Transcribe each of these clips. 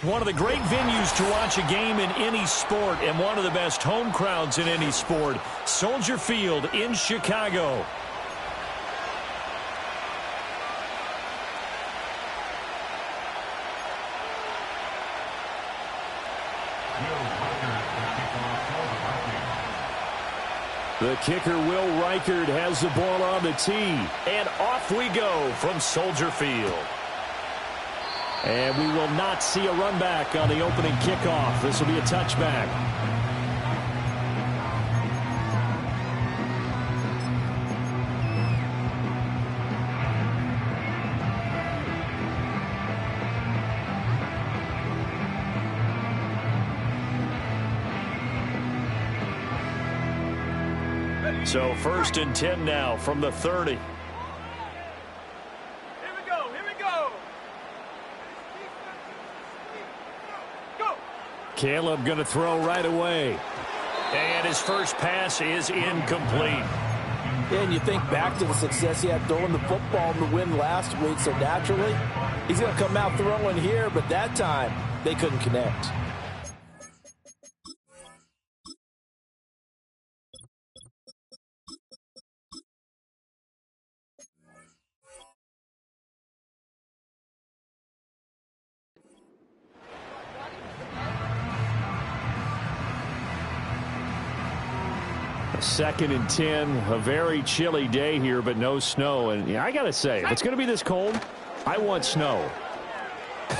One of the great venues to watch a game in any sport and one of the best home crowds in any sport. Soldier Field in Chicago. The kicker, Will Reichard, has the ball on the tee. And off we go from Soldier Field. And we will not see a run back on the opening kickoff. This will be a touchback. So 1st and 10 now from the 30. Caleb going to throw right away. And his first pass is incomplete. And you think back to the success he had throwing the football in the win last week, so naturally he's going to come out throwing here, but that time they couldn't connect. Second and 10, a very chilly day here, but no snow. And yeah, I got to say, if it's going to be this cold, I want snow.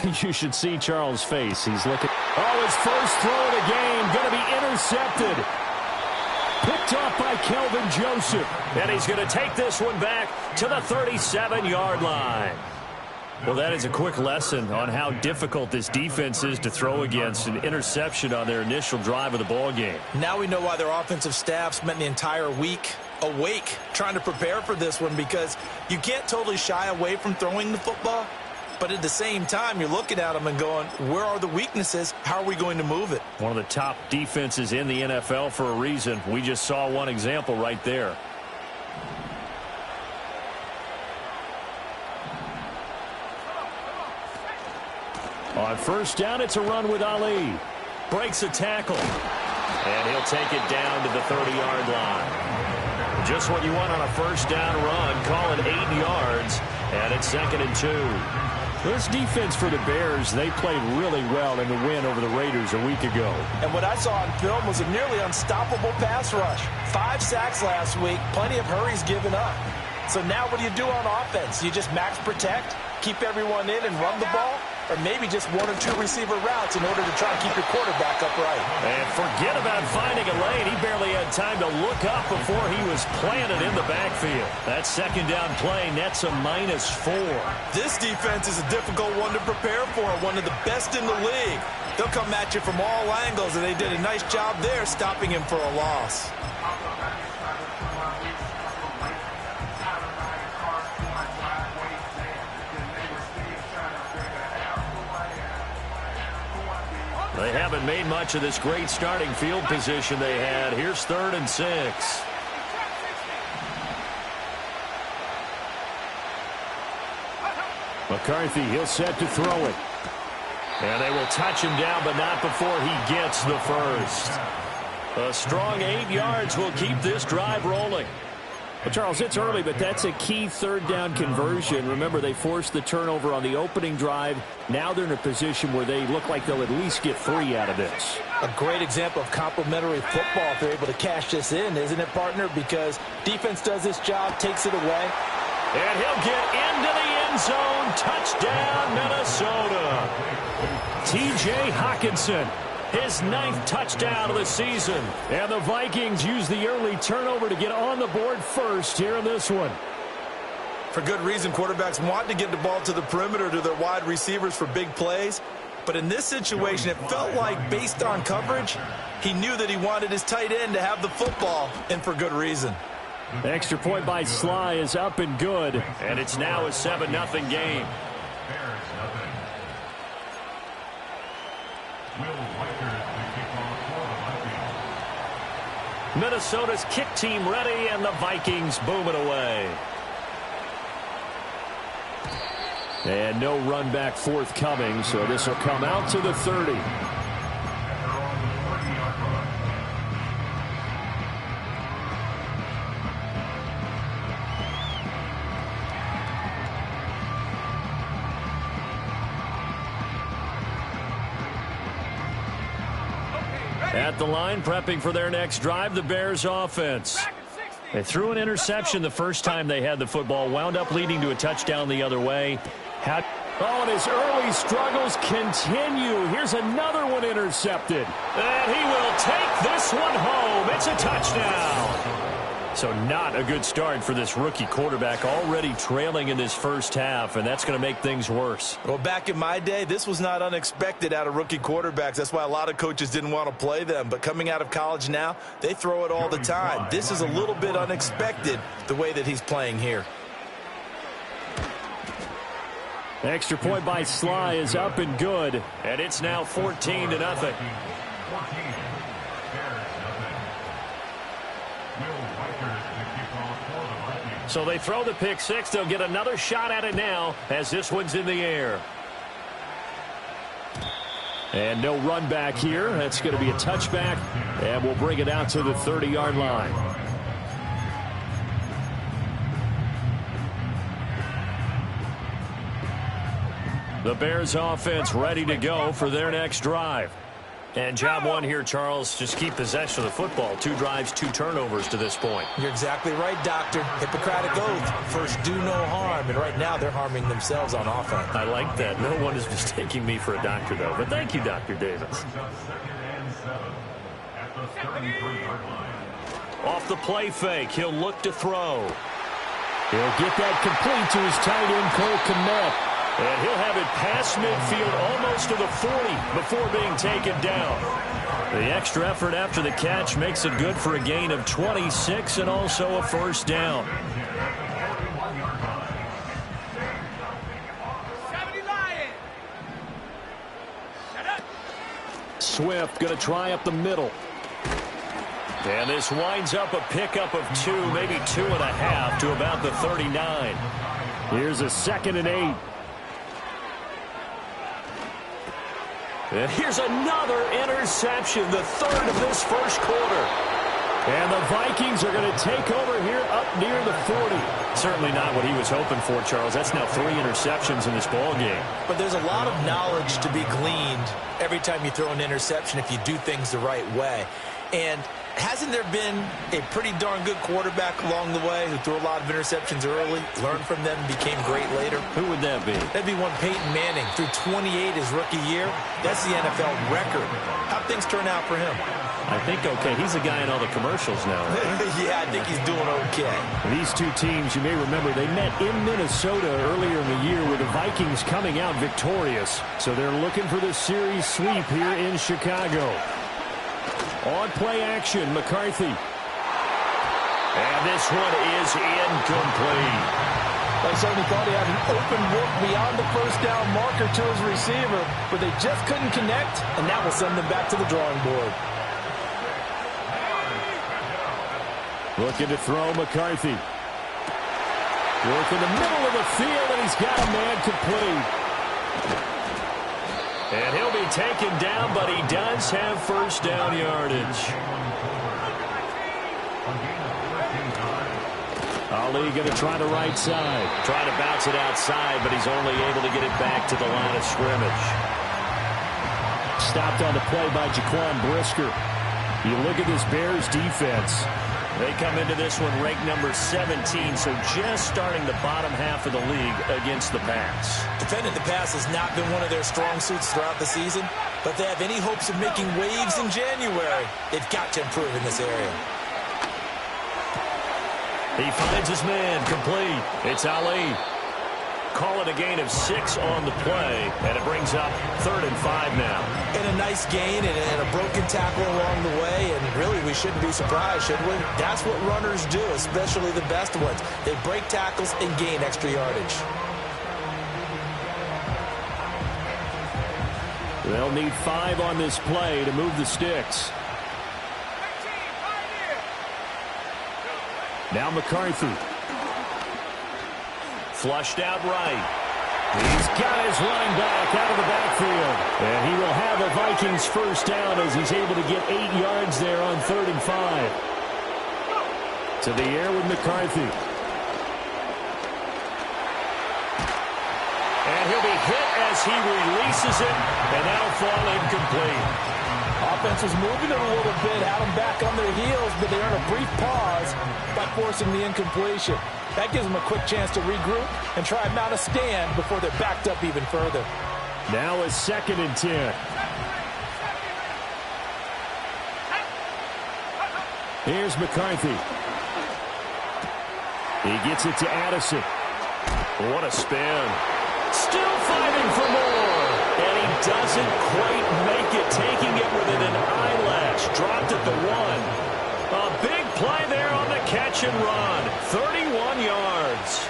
You should see Charles' face. He's looking. Oh, his first throw of the game going to be intercepted. Picked off by Kelvin Joseph. And he's going to take this one back to the 37-yard line. Well, that is a quick lesson on how difficult this defense is to throw against. An interception on their initial drive of the ball game. Now we know why their offensive staff spent the entire week awake trying to prepare for this one, because you can't totally shy away from throwing the football, but at the same time you're looking at them and going, where are the weaknesses? How are we going to move it? One of the top defenses in the NFL for a reason. We just saw one example right there. On first down, it's a run with Ali. Breaks a tackle. And he'll take it down to the 30-yard line. Just what you want on a first down run. Call it 8 yards. And it's 2nd and 2. This defense for the Bears, they played really well in the win over the Raiders a week ago. And what I saw on film was a nearly unstoppable pass rush. 5 sacks last week. Plenty of hurries given up. So now what do you do on offense? You just max protect, keep everyone in and run the ball? Or maybe just 1 or 2 receiver routes in order to try and keep your quarterback upright. And forget about finding a lane. He barely had time to look up before he was planted in the backfield. That second down play nets a -4. This defense is a difficult one to prepare for, one of the best in the league. They'll come at you from all angles, and they did a nice job there stopping him for a loss. They haven't made much of this great starting field position they had. Here's 3rd and 6. McCarthy, he'll set to throw it. And they will touch him down, but not before he gets the first. A strong 8 yards will keep this drive rolling. Well, Charles, it's early, but that's a key 3rd down conversion. Remember, they forced the turnover on the opening drive. Now they're in a position where they look like they'll at least get 3 out of this. A great example of complementary football if they're able to cash this in, isn't it, partner? Because defense does this job, takes it away. And he'll get into the end zone. Touchdown, Minnesota. T.J. Hockenson. His 9th touchdown of the season. And the Vikings use the early turnover to get on the board first here in this one. For good reason, quarterbacks want to get the ball to the perimeter to their wide receivers for big plays. But in this situation, it felt like, based on coverage, he knew that he wanted his tight end to have the football, and for good reason. The extra point by Sly is up and good. And it's now a 7-0 game. Minnesota's kick team ready, and the Vikings boom it away. And no run back forthcoming, so this will come out to the 30. At the line, prepping for their next drive, the Bears offense. They threw an interception the first time they had the football, wound up leading to a touchdown the other way. And his early struggles continue. Here's another one intercepted. And he will take this one home. It's a touchdown. So not a good start for this rookie quarterback, already trailing in this first half, and that's going to make things worse. Well, back in my day, this was not unexpected out of rookie quarterbacks. That's why a lot of coaches didn't want to play them. But coming out of college now, they throw it all the time. This is a little bit unexpected, the way that he's playing here. Extra point by Sly is up and good, and it's now 14-0. So they throw the pick six. They'll get another shot at it now as this one's in the air. And no run back here. That's going to be a touchback, and we'll bring it out to the 30-yard line. The Bears offense ready to go for their next drive. And job one here, Charles, just keep possession of the football. 2 drives, 2 turnovers to this point. You're exactly right, Doctor. Hippocratic oath. First, do no harm. And right now, they're harming themselves on offense. I like that. No one is mistaking me for a doctor, though. But thank you, Dr. Davis. Off the play fake, he'll look to throw. He'll get that complete to his tight end, Cole Kmet. And he'll have it past midfield, almost to the 40, before being taken down. The extra effort after the catch makes it good for a gain of 26 and also a first down. Swift going to try up the middle. And this winds up a pickup of 2, maybe 2.5 to about the 39. Here's a 2nd and 8. And here's another interception, the 3rd of this first quarter. And the Vikings are going to take over here up near the 40. Certainly not what he was hoping for, Charles. That's now 3 interceptions in this ball game. But there's a lot of knowledge to be gleaned every time you throw an interception if you do things the right way. And hasn't there been a pretty darn good quarterback along the way who threw a lot of interceptions early, learned from them, and became great later? Who would that be? That'd be one Peyton Manning. Threw 28 his rookie year. That's the NFL record. How'd things turn out for him? I think okay. He's the guy in all the commercials now. Right? Yeah, I think he's doing okay. These two teams, you may remember, they met in Minnesota earlier in the year with the Vikings coming out victorious. So they're looking for the series sweep here in Chicago. On play action, McCarthy. And this one is incomplete. They certainly thought he had an open look beyond the first down marker to his receiver, but they just couldn't connect, and that will send them back to the drawing board. Looking to throw McCarthy. Work in the middle of the field, and he's got a man complete. And he'll be taken down, but he does have first down yardage. Ali going to try the right side. Trying to bounce it outside, but he's only able to get it back to the line of scrimmage. Stopped on the play by Jaquan Brisker. You look at this Bears defense. They come into this one ranked number 17, so just starting the bottom half of the league against the pass. Defending the pass has not been one of their strong suits throughout the season, but if they have any hopes of making waves in January, they've got to improve in this area. He finds his man, complete. It's Ali. Call it a gain of 6 on the play, and it brings up 3rd and 5 now. And a nice gain and a broken tackle along the way, and really we shouldn't be surprised, should we? That's what runners do, especially the best ones. They break tackles and gain extra yardage. They'll need 5 on this play to move the sticks. Now McCarthy. Flushed out right. He's got his running back out of the backfield. And he will have a Vikings first down as he's able to get 8 yards there on 3rd and 5. To the air with McCarthy. And he'll be hit as he releases it, and that'll fall incomplete. Offense was moving it a little bit, had them back on their heels, but they earned a brief pause by forcing the incompletion. That gives them a quick chance to regroup and try and mount a stand before they're backed up even further. Now a 2nd and 10. Here's McCarthy. He gets it to Addison. What a spin. Still fighting for more. And he doesn't quite make it, taking it within an eyelash. Dropped at the 1. A big play there on the catch and run. 31 yards.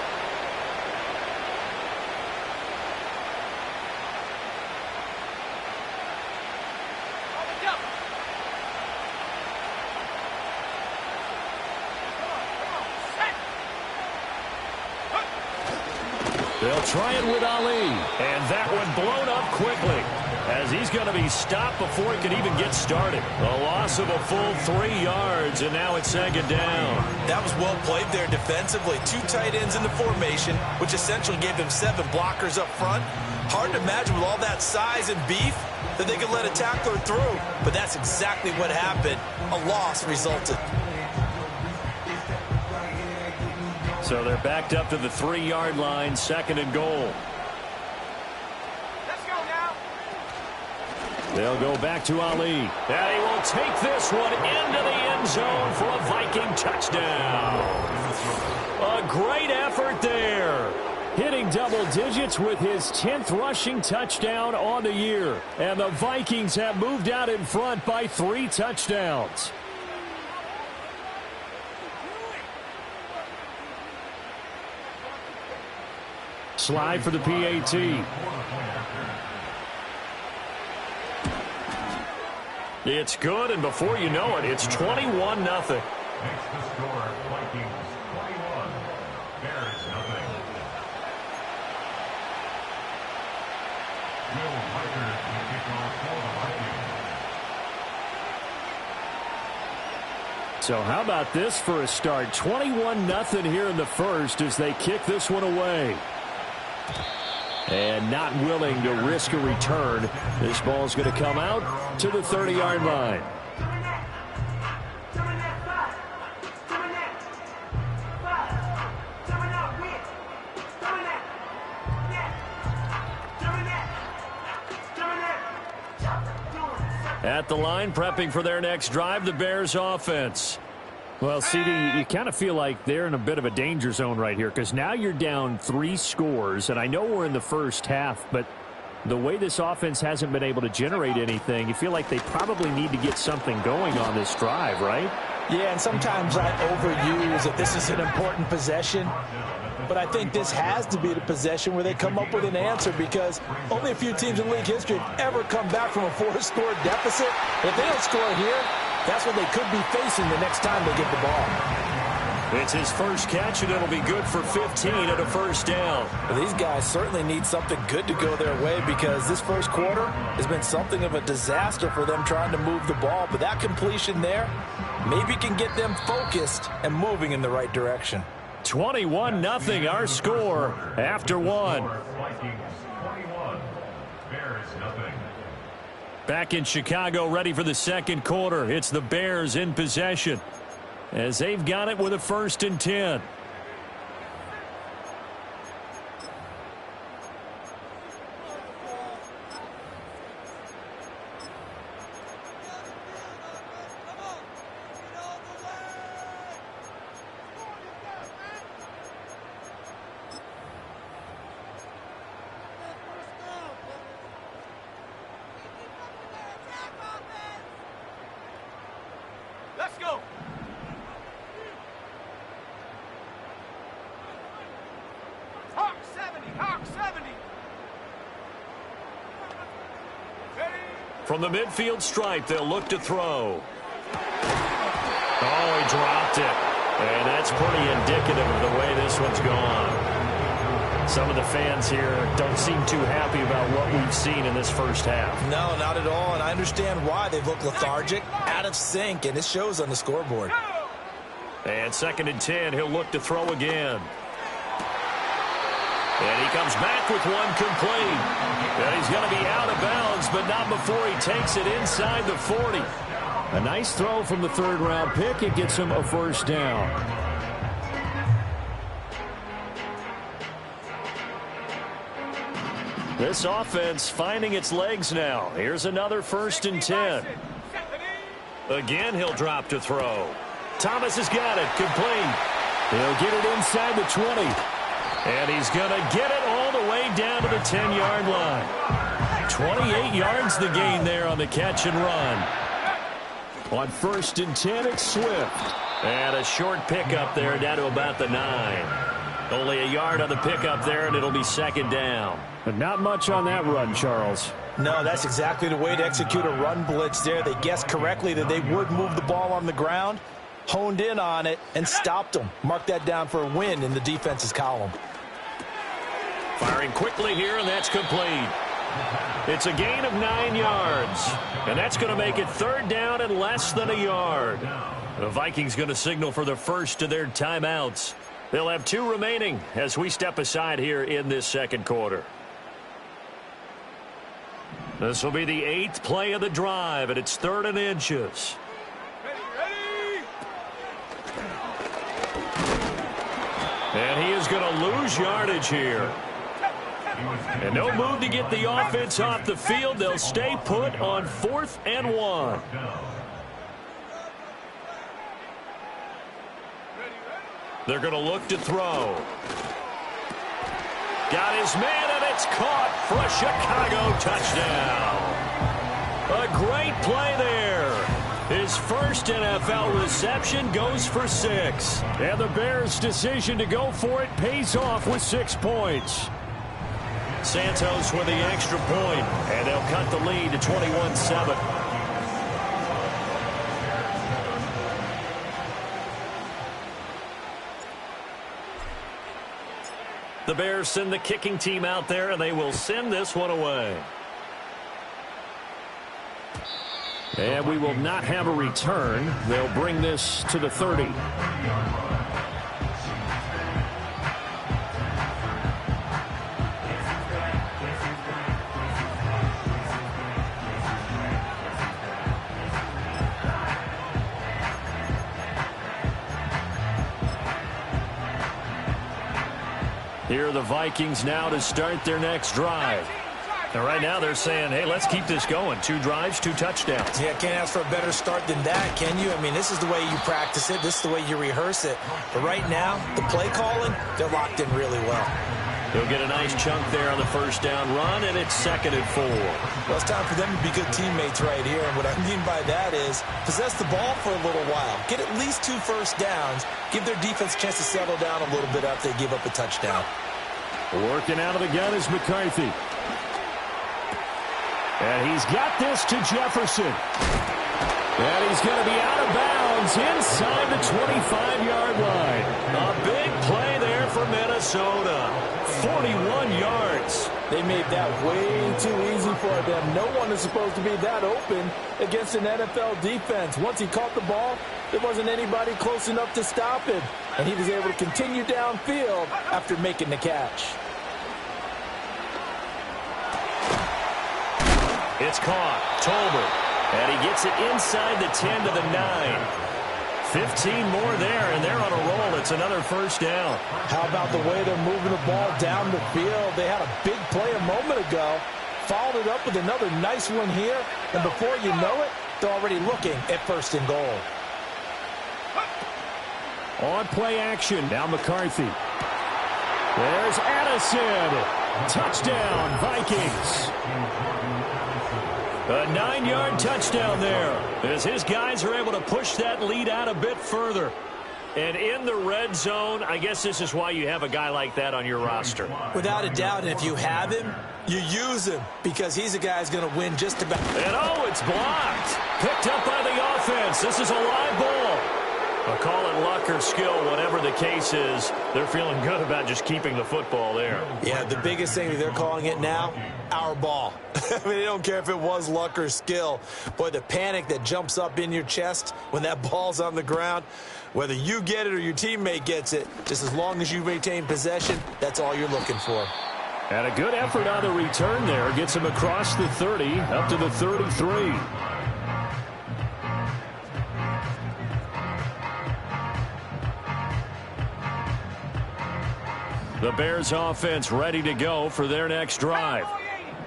They'll try it with Ali. And that one blown up quickly as he's going to be stopped before he can even get started. A loss of a full 3 yards, and now it's 2nd down. That was well played there defensively. 2 tight ends in the formation, which essentially gave them 7 blockers up front. Hard to imagine with all that size and beef that they could let a tackler through. But that's exactly what happened. A loss resulted. So they're backed up to the 3-yard line, 2nd and goal. Let's go now. They'll go back to Ali. And he will take this one into the end zone for a Viking touchdown. A great effort there. Hitting double digits with his 10th rushing touchdown on the year. And the Vikings have moved out in front by 3 touchdowns. Slide for the PAT. It's good, and before you know it, it's 21-0. Makes the score Vikings 21, Bears 0. Will Vikers will kick off for the Vikings. So how about this for a start? 21-0 here in the first as they kick this one away. And not willing to risk a return. This ball's going to come out to the 30-yard line. At the line, prepping for their next drive, the Bears offense. Well, CD, you kind of feel like they're in a bit of a danger zone right here because now you're down 3 scores, and I know we're in the first half, but the way this offense hasn't been able to generate anything, you feel like they probably need to get something going on this drive, right? Yeah, and sometimes I overuse that this is an important possession, but I think this has to be the possession where they come up with an answer because only a few teams in league history have ever come back from a 4-score deficit. If they don't score here, that's what they could be facing the next time they get the ball. It's his first catch, and it'll be good for 15 at a first down. But these guys certainly need something good to go their way because this first quarter has been something of a disaster for them trying to move the ball. But that completion there maybe can get them focused and moving in the right direction. 21-0 our score after 1. Vikings 21, Bears 0. Back in Chicago, ready for the second quarter. It's the Bears in possession as they've got it with a 1st and 10. Let's go. Hawk 70, Hawk 70. Ready? From the midfield stripe, they'll look to throw. Oh, he dropped it. And that's pretty indicative of the way this one's gone. Some of the fans here don't seem too happy about what we've seen in this first half. No, not at all, and I understand why. They've looked lethargic, out of sync, and it shows on the scoreboard. And 2nd and 10, he'll look to throw again. And he comes back with one complete. And he's going to be out of bounds, but not before he takes it inside the 40. A nice throw from the 3rd-round pick. It gets him a first down. This offense finding its legs now. Here's another 1st and 10. Again, he'll drop to throw. Thomas has got it. Complete. He'll get it inside the 20. And he's going to get it all the way down to the 10-yard line. 28 yards the gain there on the catch and run. On 1st and 10, it's Swift. And a short pickup there down to about the 9. Only a yard on the pickup there, and it'll be 2nd down. But not much on that run, Charles. No, that's exactly the way to execute a run blitz there. They guessed correctly that they would move the ball on the ground, honed in on it, and stopped them. Mark that down for a win in the defense's column. Firing quickly here, and that's complete. It's a gain of 9 yards, and that's going to make it 3rd down and less than a yard. The Vikings going to signal for the first of their timeouts. They'll have 2 remaining as we step aside here in this 2nd quarter. This will be the 8th play of the drive, and it's 3rd and inches. And he is going to lose yardage here. And no move to get the offense off the field. They'll stay put on 4th and 1. They're going to look to throw. Got his man, and it's caught for a Chicago touchdown. A great play there. His first NFL reception goes for 6. And the Bears' decision to go for it pays off with 6 points. Santos with the extra point, and they'll cut the lead to 21-7. The Bears send the kicking team out there, and they will send this one away. And we will not have a return. They'll bring this to the 30. Here are the Vikings now to start their next drive. And right now they're saying, hey, let's keep this going. 2 drives, 2 touchdowns. Yeah, can't ask for a better start than that, can you? I mean, this is the way you practice it. This is the way you rehearse it. But right now, the play calling, they're locked in really well. He'll get a nice chunk there on the 1st down run, and it's 2nd and 4. Well, it's time for them to be good teammates right here. And what I mean by that is possess the ball for a little while. Get at least 2 first downs. Give their defense a chance to settle down a little bit after they give up a touchdown. Working out of the gun is McCarthy. And he's got this to Jefferson. And he's going to be out of bounds inside the 25-yard line. A big play there for Minnesota. 41 yards. They made that way too easy for them. No one is supposed to be that open against an NFL defense. Once he caught the ball, there wasn't anybody close enough to stop him. And he was able to continue downfield after making the catch. It's caught. Tolbert. And he gets it inside the 10 to the 9. 15 more there, and they're on a roll. It's another 1st down. How about the way they're moving the ball down the field? They had a big play a moment ago. Followed it up with another nice one here. And before you know it, they're already looking at 1st and goal. On play action. Now McCarthy. There's Addison. Touchdown, Vikings. A 9-yard touchdown there as his guys are able to push that lead out a bit further. And in the red zone, I guess this is why you have a guy like that on your roster. Without a doubt, and if you have him, you use him because he's a guy who's going to win just about. And oh, it's blocked. Picked up by the offense. This is a live ball. I'll call it luck or skill, whatever the case is. They're feeling good about just keeping the football there. Yeah, the biggest thing that they're calling it now, our ball. I mean, they don't care if it was luck or skill. Boy, the panic that jumps up in your chest when that ball's on the ground, whether you get it or your teammate gets it, just as long as you maintain possession, that's all you're looking for. And a good effort on the return there. Gets him across the 30, up to the 33. The Bears offense ready to go for their next drive.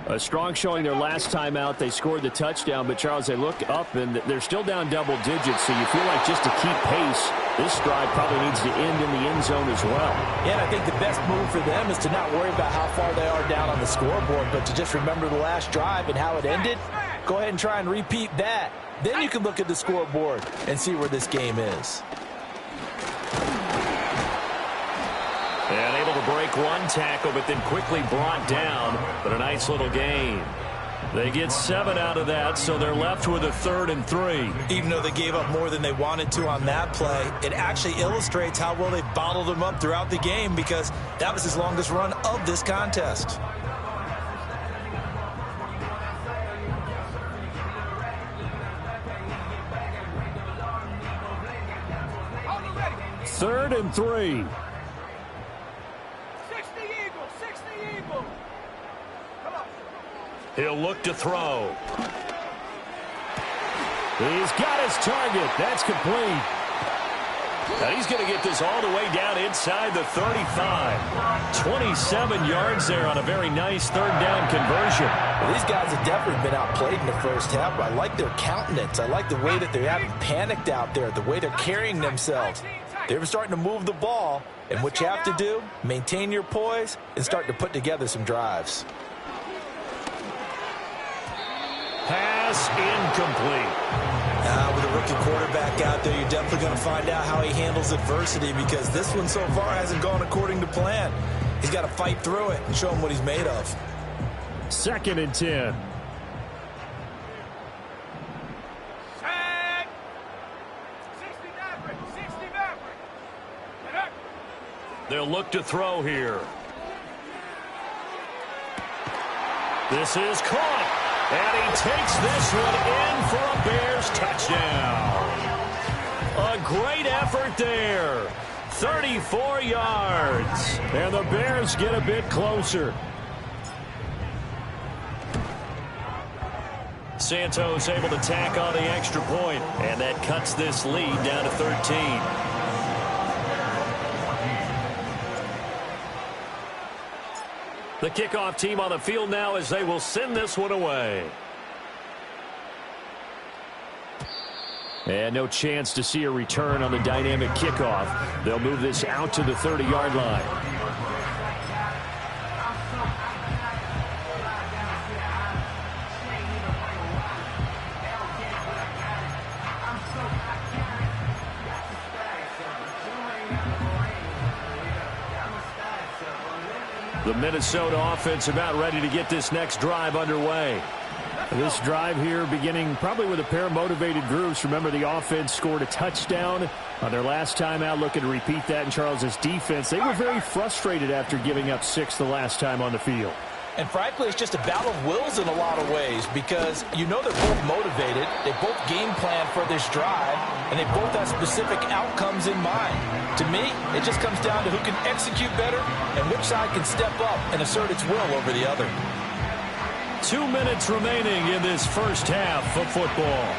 A strong showing their last time out. They scored the touchdown, but, Charles, they look up, and they're still down double digits, so you feel like just to keep pace, this drive probably needs to end in the end zone as well. Yeah, and I think the best move for them is to not worry about how far they are down on the scoreboard, but to just remember the last drive and how it ended. Go ahead and try and repeat that. Then you can look at the scoreboard and see where this game is. And able to break one tackle, but then quickly brought down. But a nice little gain. They get 7 out of that, so they're left with a 3rd and 3. Even though they gave up more than they wanted to on that play, it actually illustrates how well they bottled them up throughout the game, because that was his longest run of this contest. Third and 3. 60 Eagles, 60 Eagles. Come on. He'll look to throw. He's got his target. That's complete. And he's going to get this all the way down inside the 35. 27 yards there on a very nice third down conversion. Well, these guys have definitely been outplayed in the first half, but I like their countenance. I like the way that they haven't panicked out there, the way they're carrying themselves. They're starting to move the ball, and what you have to do, maintain your poise and start to put together some drives. Pass incomplete. With a rookie quarterback out there, you're definitely going to find out how he handles adversity, because this one so far hasn't gone according to plan. He's got to fight through it and show him what he's made of. 2nd and 10. Set. 60 Maverick, 60 Maverick. Get up. They'll look to throw here. This is caught. And he takes this one in for a Bears touchdown. A great effort there. 34 yards. And the Bears get a bit closer. Santos able to tack on the extra point, and that cuts this lead down to 13. The kickoff team on the field now as they will send this one away. And no chance to see a return on the dynamic kickoff. They'll move this out to the 30-yard line. The Minnesota offense about ready to get this next drive underway. This drive here beginning probably with a pair of motivated groups. Remember, the offense scored a touchdown on their last time out, looking to repeat that in Charles's defense. They were very frustrated after giving up 6 the last time on the field. And frankly, it's just a battle of wills in a lot of ways, because you know they're both motivated, they both game plan for this drive, and they both have specific outcomes in mind. To me, it just comes down to who can execute better and which side can step up and assert its will over the other. 2 minutes remaining in this first half of football.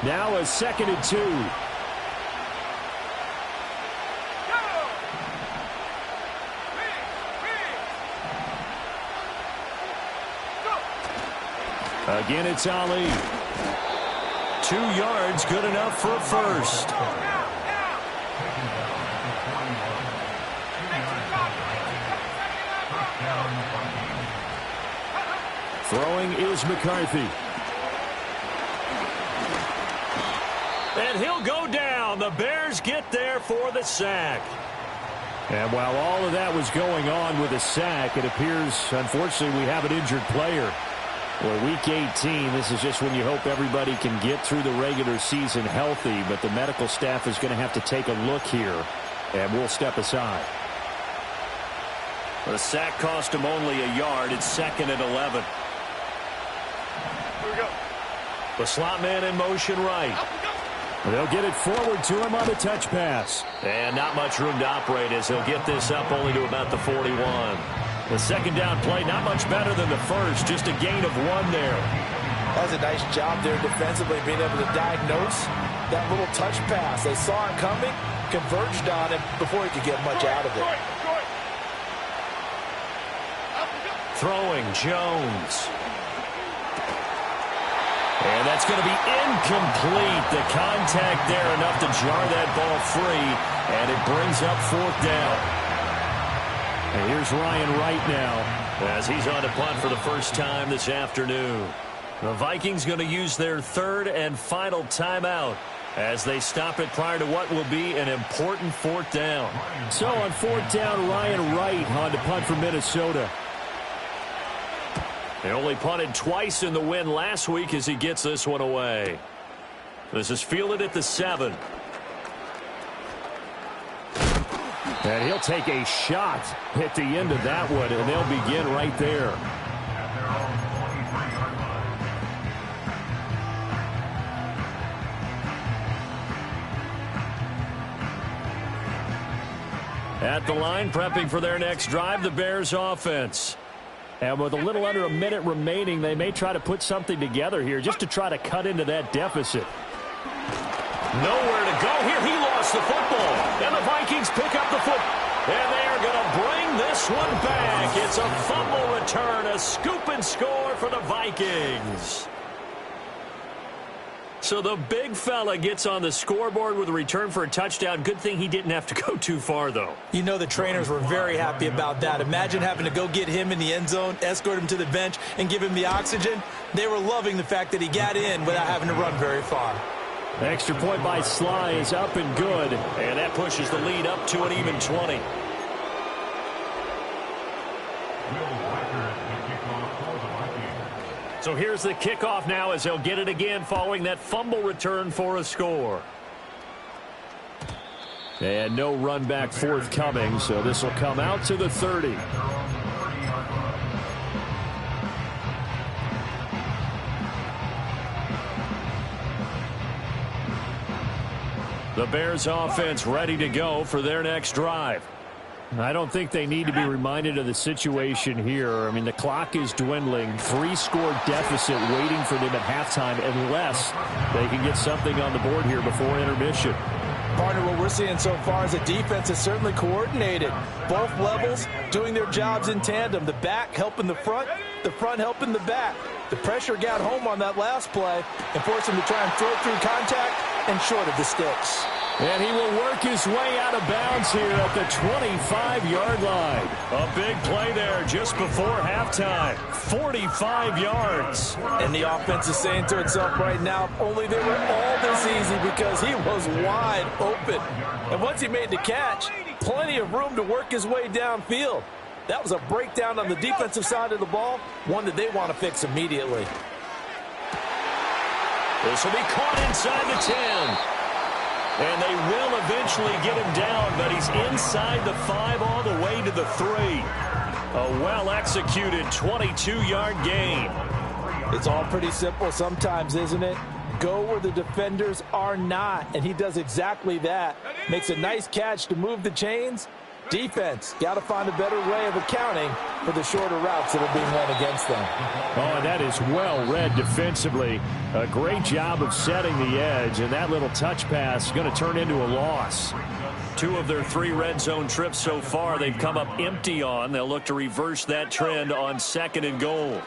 Now a 2nd and 2. Again, it's Ali. 2 yards, good enough for a first. Throwing is McCarthy. And he'll go down. The Bears get there for the sack. And while all of that was going on with a sack, it appears, unfortunately, we have an injured player. Well, Week 18, this is just when you hope everybody can get through the regular season healthy, but the medical staff is going to have to take a look here, and we'll step aside. The sack cost him only a yard. It's 2nd and 11. Here we go. The slot man in motion right. They'll get it forward to him on the touch pass. And not much room to operate as he'll get this up only to about the 41. The second down play not much better than the first, just a gain of 1 there. That was a nice job there defensively, being able to diagnose that little touch pass. They saw it coming, converged on him before he could get much out of it. Throwing Jones. And that's going to be incomplete. The contact there enough to jar that ball free, and it brings up 4th down. And here's Ryan Wright now as he's on to punt for the first time this afternoon. The Vikings going to use their 3rd and final timeout as they stop it prior to what will be an important 4th down. So on 4th down, Ryan Wright on to punt for Minnesota. They only punted twice in the win last week as he gets this one away. This is fielded at the 7. And he'll take a shot at the end of that one, and they'll begin right there. At the line, prepping for their next drive, the Bears offense. And with a little under a minute remaining, they may try to put something together here just to try to cut into that deficit. Nowhere to go here. He lost the football. And the Vikings pick up the football. And they are going to bring this one back. It's a fumble return, a scoop and score for the Vikings. So the big fella gets on the scoreboard with a return for a touchdown. Good thing he didn't have to go too far, though. You know the trainers were very happy about that. Imagine having to go get him in the end zone, escort him to the bench, and give him the oxygen. They were loving the fact that he got in without having to run very far. The extra point by Sly is up and good. And that pushes the lead up to an even 20. So here's the kickoff now as they'll get it again following that fumble return for a score. And no run back forthcoming, so this will come out to the 30. The Bears offense ready to go for their next drive. I don't think they need to be reminded of the situation here. I mean, the clock is dwindling. 3-score deficit waiting for them at halftime unless they can get something on the board here before intermission. Partner, what we're seeing so far is a defense is certainly coordinated. Both levels doing their jobs in tandem. The back helping the front helping the back. The pressure got home on that last play and forced him to try and throw through contact and short of the sticks. And he will work his way out of bounds here at the 25-yard line. A big play there just before halftime. 45 yards. And the offense is saying to itself right now, only they were all this easy because he was wide open. And once he made the catch, plenty of room to work his way downfield. That was a breakdown on the defensive side of the ball, one that they want to fix immediately. This will be caught inside the 10. And they will eventually get him down, but he's inside the 5 all the way to the 3. A well-executed 22-yard gain. It's all pretty simple sometimes, isn't it? Go where the defenders are not, and he does exactly that. Makes a nice catch to move the chains. Defense, got to find a better way of accounting for the shorter routes that are being run against them. Oh, and that is well read defensively. A great job of setting the edge, and that little touch pass is going to turn into a loss. 2 of their 3 red zone trips so far, they've come up empty on. They'll look to reverse that trend on 2nd and goal.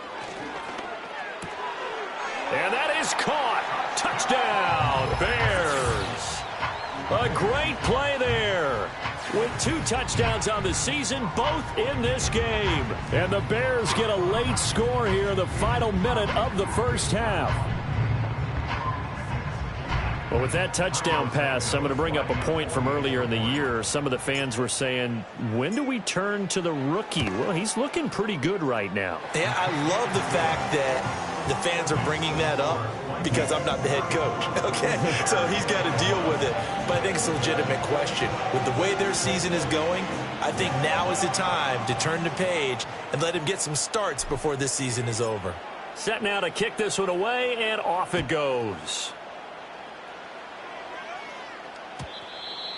And that is caught. Touchdown, Bears. A great play there. With 2 touchdowns on the season, both in this game. And the Bears get a late score here in the final minute of the first half. Well, with that touchdown pass, I'm going to bring up a point from earlier in the year. Some of the fans were saying, when do we turn to the rookie? Well, he's looking pretty good right now. Yeah, I love the fact that the fans are bringing that up because I'm not the head coach, okay? So he's got to deal with it. But I think it's a legitimate question. With the way their season is going, I think now is the time to turn the page and let him get some starts before this season is over. Set now to kick this one away, and off it goes.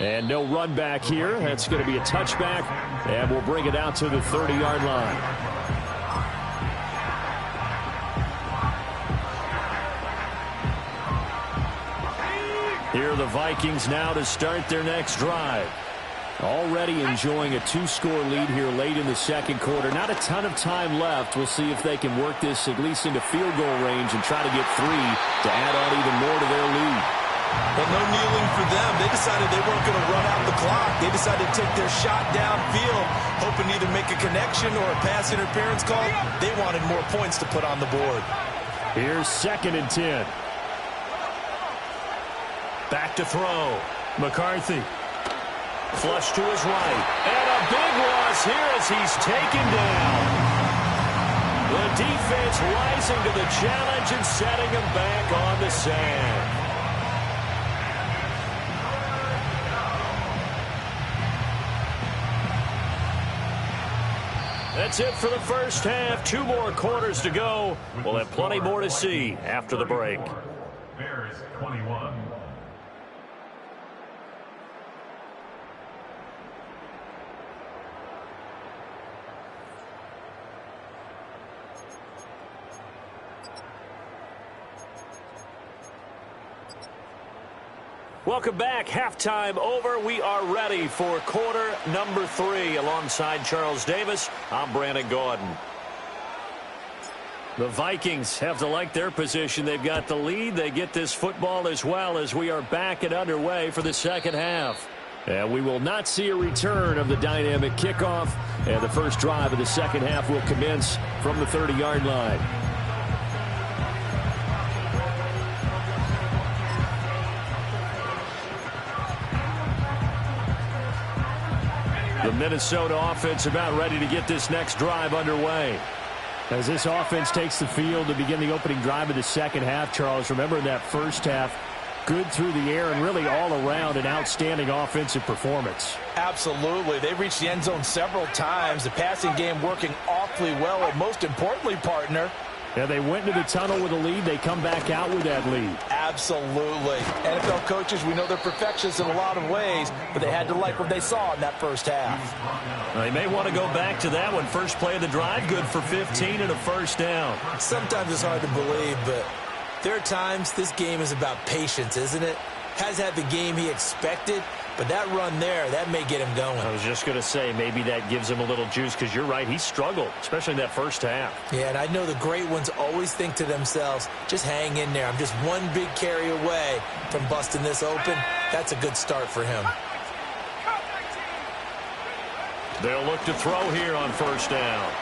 And no run back here. That's going to be a touchback, and we'll bring it out to the 30-yard line. Here are the Vikings now to start their next drive. Already enjoying a 2-score lead here late in the second quarter. Not a ton of time left. We'll see if they can work this at least into field goal range and try to get 3 to add on even more to their lead. Well, no kneeling for them. They decided they weren't going to run out the clock. They decided to take their shot downfield, hoping to either make a connection or a pass interference call. They wanted more points to put on the board. Here's 2nd and 10. Back to throw. McCarthy. Flush to his right. And a big loss here as he's taken down. The defense rising to the challenge and setting him back on the sand. That's it for the first half. 2 more quarters to go. We'll have plenty more to see after the break. Bears 21. Welcome back. Halftime over. We are ready for quarter number 3. Alongside Charles Davis, I'm Brandon Gordon. The Vikings have to like their position. They've got the lead. They get this football as well as we are back and underway for the second half. And we will not see a return of the dynamic kickoff. And the first drive of the second half will commence from the 30-yard line. The Minnesota offense about ready to get this next drive underway. As this offense takes the field to begin the opening drive of the second half, Charles, remember in that first half, good through the air and really all around an outstanding offensive performance. Absolutely. They reached the end zone several times. The passing game working awfully well. And most importantly, partner, yeah, they went into the tunnel with a lead. They come back out with that lead. Absolutely. NFL coaches, we know they're perfectionists in a lot of ways, but they had to like what they saw in that first half. They may want to go back to that one. First play of the drive, good for 15 and a first down. Sometimes it's hard to believe, but there are times this game is about patience, isn't it? Has had the game he expected, but that run there, that may get him going. I was just going to say, maybe that gives him a little juice because you're right, he struggled, especially in that first half. Yeah, and I know the great ones always think to themselves, just hang in there. I'm just one big carry away from busting this open. That's a good start for him. They'll look to throw here on first down.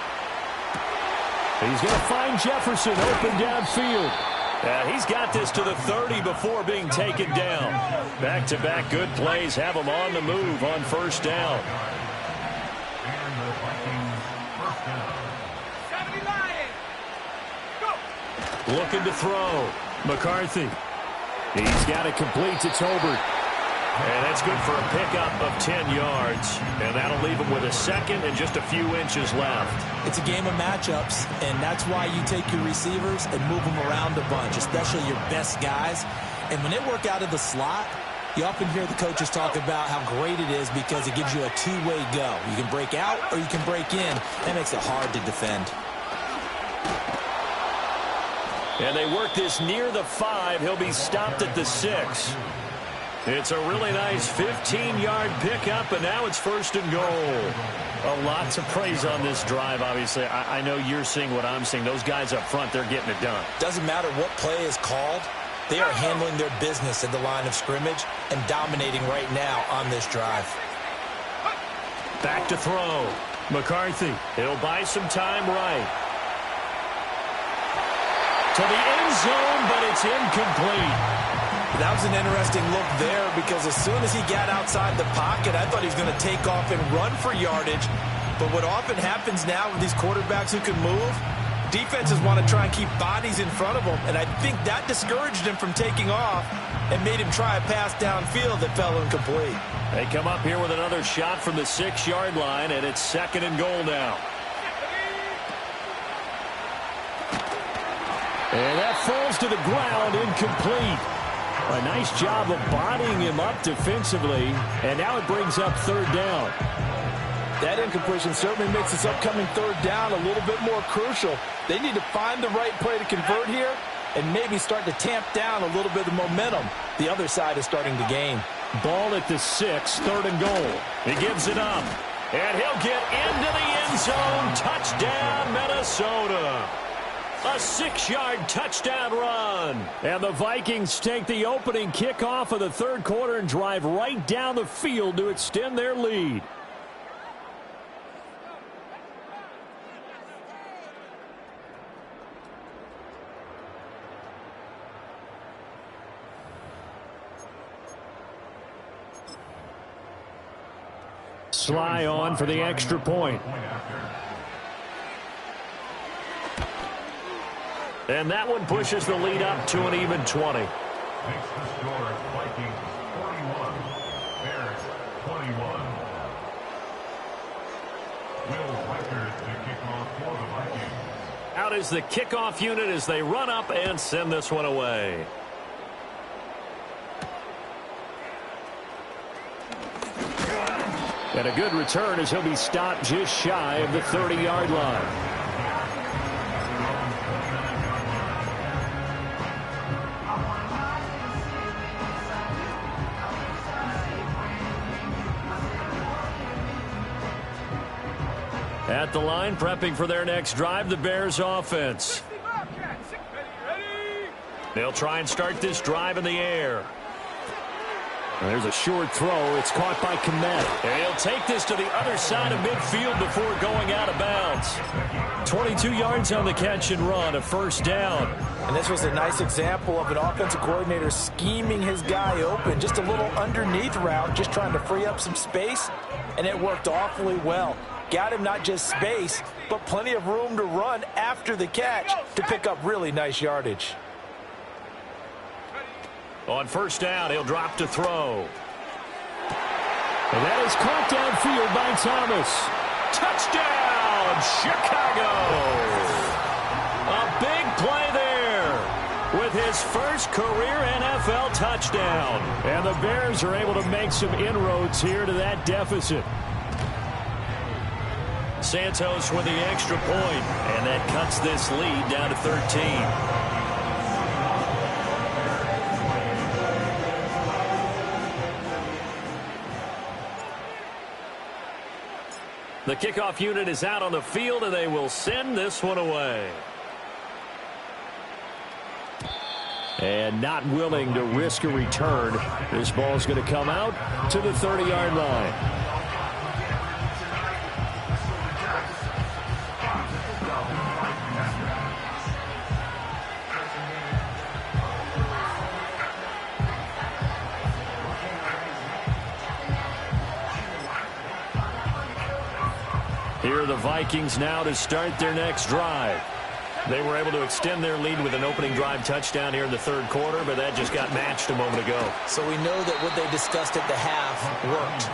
He's going to find Jefferson open downfield. He's got this to the 30 before being taken down. Back-to-back good plays have him on the move on first down. Looking to throw. McCarthy. He's got it complete to Tolbert. And that's good for a pickup of 10 yards. And that'll leave him with a second and just a few inches left. It's a game of matchups, and that's why you take your receivers and move them around a bunch, especially your best guys. And when they work out of the slot, you often hear the coaches talk about how great it is because it gives you a two-way go. You can break out or you can break in. That makes it hard to defend. And they work this near the 5. He'll be stopped at the 6. It's a really nice 15-yard pickup, and now it's first and goal. A lot to praise on this drive, obviously. I know you're seeing what I'm seeing. Those guys up front, they're getting it done. Doesn't matter what play is called. They are handling their business at the line of scrimmage and dominating right now on this drive. Back to throw. McCarthy. He'll buy some time right. To the end zone, but it's incomplete. That was an interesting look there because as soon as he got outside the pocket, I thought he was going to take off and run for yardage. But what often happens now with these quarterbacks who can move, defenses want to try and keep bodies in front of them, and I think that discouraged him from taking off and made him try a pass downfield that fell incomplete. They come up here with another shot from the 6-yard line, and it's 2nd and goal now. And that falls to the ground, incomplete. A nice job of bodying him up defensively, and now it brings up 3rd down. That incompletion certainly makes this upcoming 3rd down a little bit more crucial. They need to find the right play to convert here and maybe start to tamp down a little bit of momentum the other side is starting to gain. Ball at the 6, 3rd and goal. He gives it up, and he'll get into the end zone. Touchdown, Minnesota. A 6-yard touchdown run. And the Vikings take the opening kickoff of the 3rd quarter and drive right down the field to extend their lead. Sly on for the extra point. And that one pushes the lead up to an even 20. Makes the score Vikings 41, Bears 21. Will Reichert to kick off for the Vikings. Out is the kickoff unit as they run up and send this one away. And a good return as he'll be stopped just shy of the 30-yard line. At the line, prepping for their next drive, the Bears offense. They'll try and start this drive in the air. There's a short throw. It's caught by Komet. And he'll take this to the other side of midfield before going out of bounds. 22 yards on the catch and run, a 1st down. And this was a nice example of an offensive coordinator scheming his guy open. Just a little underneath route, just trying to free up some space, and it worked awfully well. Got him not just space, but plenty of room to run after the catch to pick up really nice yardage. On 1st down, he'll drop to throw. And that is caught downfield by Thomas. Touchdown, Chicago! A big play there with his first career NFL touchdown. And the Bears are able to make some inroads here to that deficit. Santos with the extra point, and that cuts this lead down to 13. The kickoff unit is out on the field, and they will send this one away. And not willing to risk a return. This ball is going to come out to the 30-yard line. Here are the Vikings now to start their next drive. They were able to extend their lead with an opening drive touchdown here in the 3rd quarter, but that just got matched a moment ago. So we know that what they discussed at the half worked.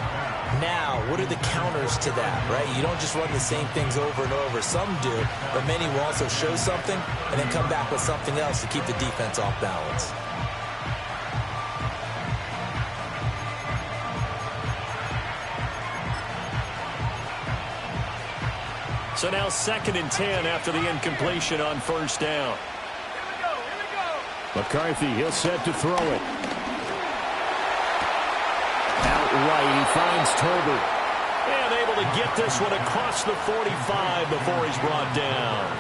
Now, what are the counters to that, right? You don't just run the same things over and over. Some do, but many will also show something and then come back with something else to keep the defense off balance. So now 2nd and 10 after the incompletion on 1st down. McCarthy, he'll set to throw it. Outright, he finds Tolbert. And able to get this one across the 45 before he's brought down.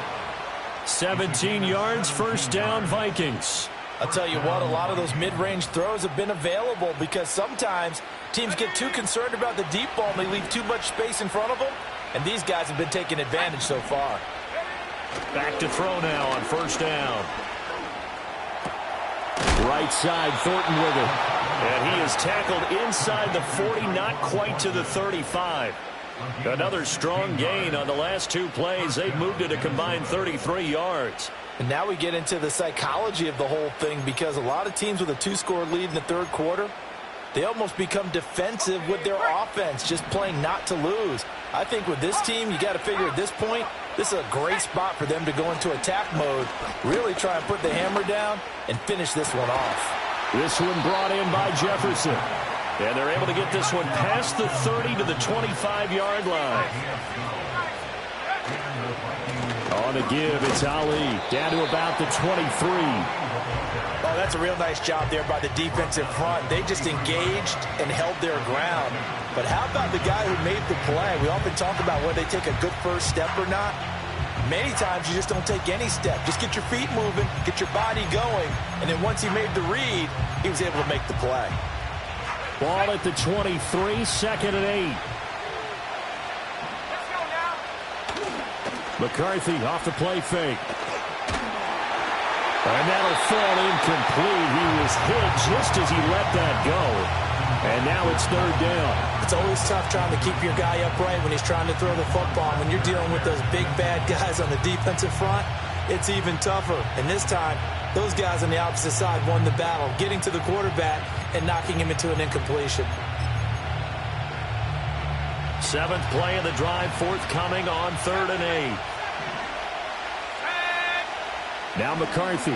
17 yards, 1st down, Vikings. I'll tell you what, a lot of those mid-range throws have been available because sometimes teams get too concerned about the deep ball and they leave too much space in front of them. And these guys have been taking advantage so far. Back to throw now on 1st down. Right side, Thornton with it. And he is tackled inside the 40, not quite to the 35. Another strong gain on the last two plays. They've moved it a combined 33 yards. And now we get into the psychology of the whole thing, because a lot of teams with a 2-score lead in the third quarter, they almost become defensive with their offense, just playing not to lose. I think with this team, you got to figure at this point, this is a great spot for them to go into attack mode, really try and put the hammer down and finish this one off. This one brought in by Jefferson. And they're able to get this one past the 30 to the 25-yard line. On the give, it's Ali. Down to about the 23. Oh, that's a real nice job there by the defensive front. They just engaged and held their ground. But how about the guy who made the play? We often talk about whether they take a good first step or not. Many times you just don't take any step. Just get your feet moving, get your body going, and then once he made the read, he was able to make the play. Ball at the 23, 2nd and 8. Let's go now. McCarthy off the play fake. And that'll fall incomplete. He was hit just as he let that go. And now it's 3rd down. It's always tough trying to keep your guy upright when he's trying to throw the football. When you're dealing with those big, bad guys on the defensive front, it's even tougher. And this time, those guys on the opposite side won the battle, getting to the quarterback and knocking him into an incompletion. 7th play of the drive, forthcoming on 3rd and 8. Now McCarthy.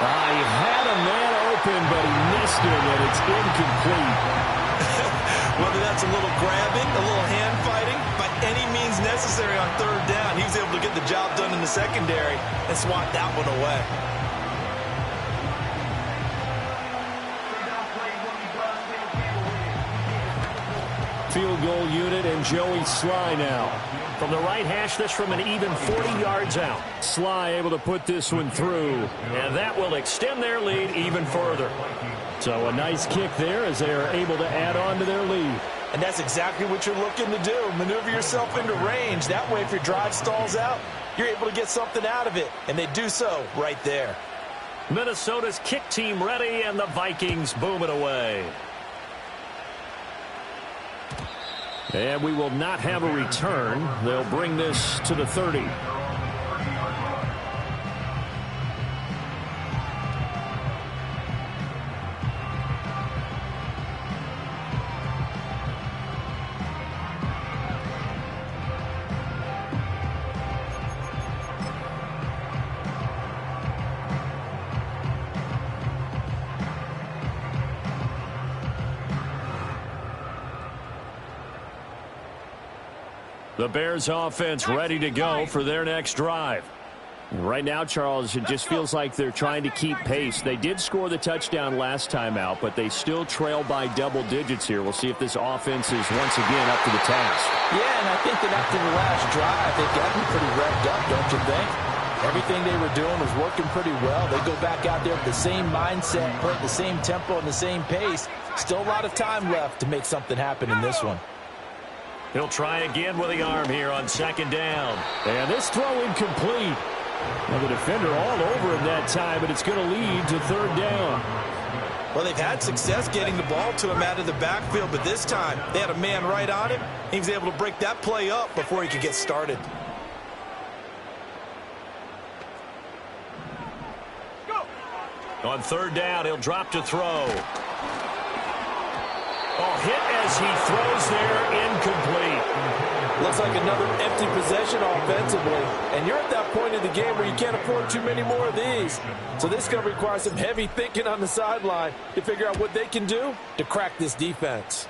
He had a man open, but he missed him, and it's incomplete. Whether that's a little grabbing, a little hand fighting, by any means necessary on 3rd down, he was able to get the job done in the secondary and swat that one away. Field goal unit and Joey Sly now. From the right hash, this from an even 40 yards out. Sly able to put this one through. And that will extend their lead even further. So a nice kick there as they are able to add on to their lead. And that's exactly what you're looking to do. Maneuver yourself into range. That way, if your drive stalls out, you're able to get something out of it. And they do so right there. Minnesota's kick team ready, and the Vikings boom it away. And we will not have a return. They'll bring this to the 30. The Bears offense ready to go for their next drive. Right now, Charles, it just feels like they're trying to keep pace. They did score the touchdown last time out, but they still trail by double digits here. We'll see if this offense is once again up to the task. Yeah, and I think that after the last drive, they've gotten pretty revved up, don't you think? Everything they were doing was working pretty well. They go back out there with the same mindset, playing the same tempo and the same pace. Still a lot of time left to make something happen in this one. He'll try again with the arm here on 2nd down. And this throw incomplete. Well, the defender all over him that time, but it's going to lead to 3rd down. Well, they've had success getting the ball to him out of the backfield, but this time they had a man right on him. He was able to break that play up before he could get started. On 3rd down, he'll drop to throw. Oh, hit as he throws there, incomplete. Looks like another empty possession offensively. And you're at that point in the game where you can't afford too many more of these. So this is going to require some heavy thinking on the sideline to figure out what they can do to crack this defense.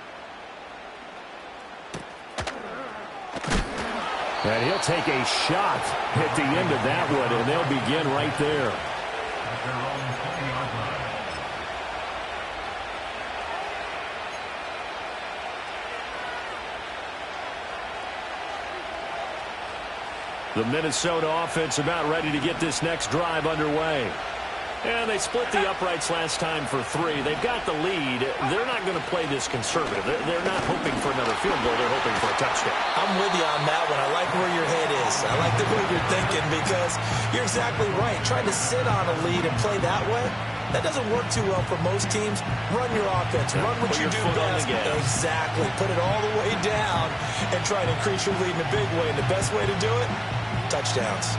And he'll take a shot at the end of that one, and they'll begin right there. The Minnesota offense about ready to get this next drive underway. And they split the uprights last time for 3. They've got the lead. They're not going to play this conservative. They're not hoping for another field goal. They're hoping for a touchdown. I'm with you on that one. I like where your head is. I like the way you're thinking because you're exactly right. Trying to sit on a lead and play that way, that doesn't work too well for most teams. Run your offense. Run what you do best. Exactly. Put it all the way down and try to increase your lead in a big way. And the best way to do it, touchdowns.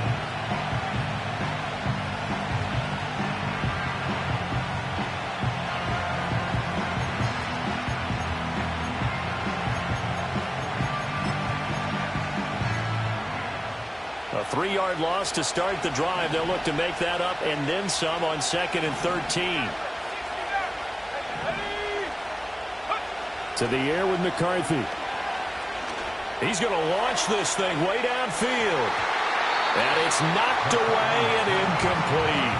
A 3-yard loss to start the drive. They'll look to make that up and then some on 2nd and 13. To the air with McCarthy. He's going to launch this thing way downfield. And it's knocked away and incomplete.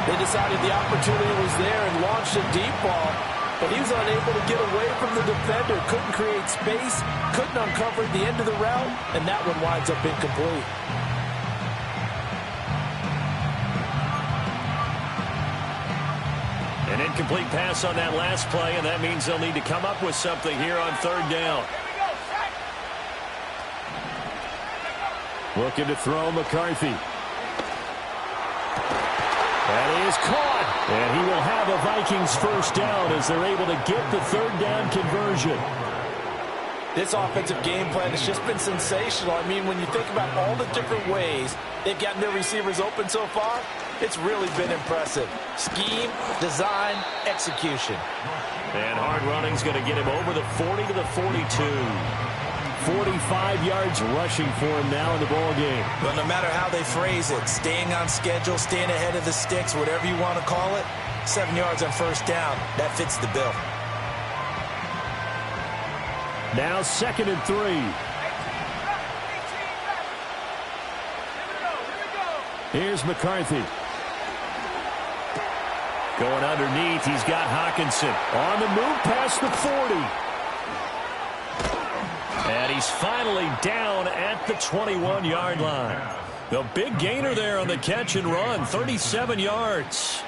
They decided the opportunity was there and launched a deep ball, but he was unable to get away from the defender. Couldn't create space, couldn't uncover the end of the route, and that one winds up incomplete. An incomplete pass on that last play, and that means they'll need to come up with something here on 3rd down. Looking to throw McCarthy. That is caught. And he will have a Vikings first down as they're able to get the 3rd down conversion. This offensive game plan has just been sensational. I mean, when you think about all the different ways they've gotten their receivers open so far, it's really been impressive. Scheme, design, execution. And hard running's going to get him over the 40 to the 42. 45 yards rushing for him now in the ball game. But no matter how they phrase it, staying on schedule, staying ahead of the sticks, whatever you want to call it, 7 yards on first down, that fits the bill. Now 2nd and 3. Here's McCarthy. Going underneath, he's got Hockenson. On the move past the 40. And he's finally down at the 21-yard line. The big gainer there on the catch and run, 37 yards.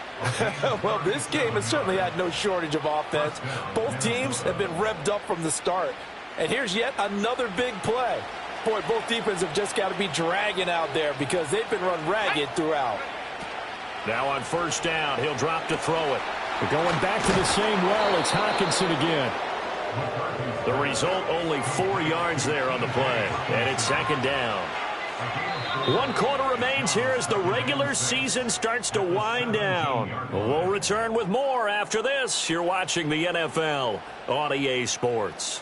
Well, this game has certainly had no shortage of offense. Both teams have been revved up from the start. And here's yet another big play. Boy, both defenses have just got to be dragging out there because they've been run ragged throughout. Now on first down, he'll drop to throw it. We're going back to the same well. It's Hockenson again. The result, only 4 yards there on the play. And it's 2nd down. 1 quarter remains here as the regular season starts to wind down. We'll return with more after this. You're watching the NFL on EA Sports.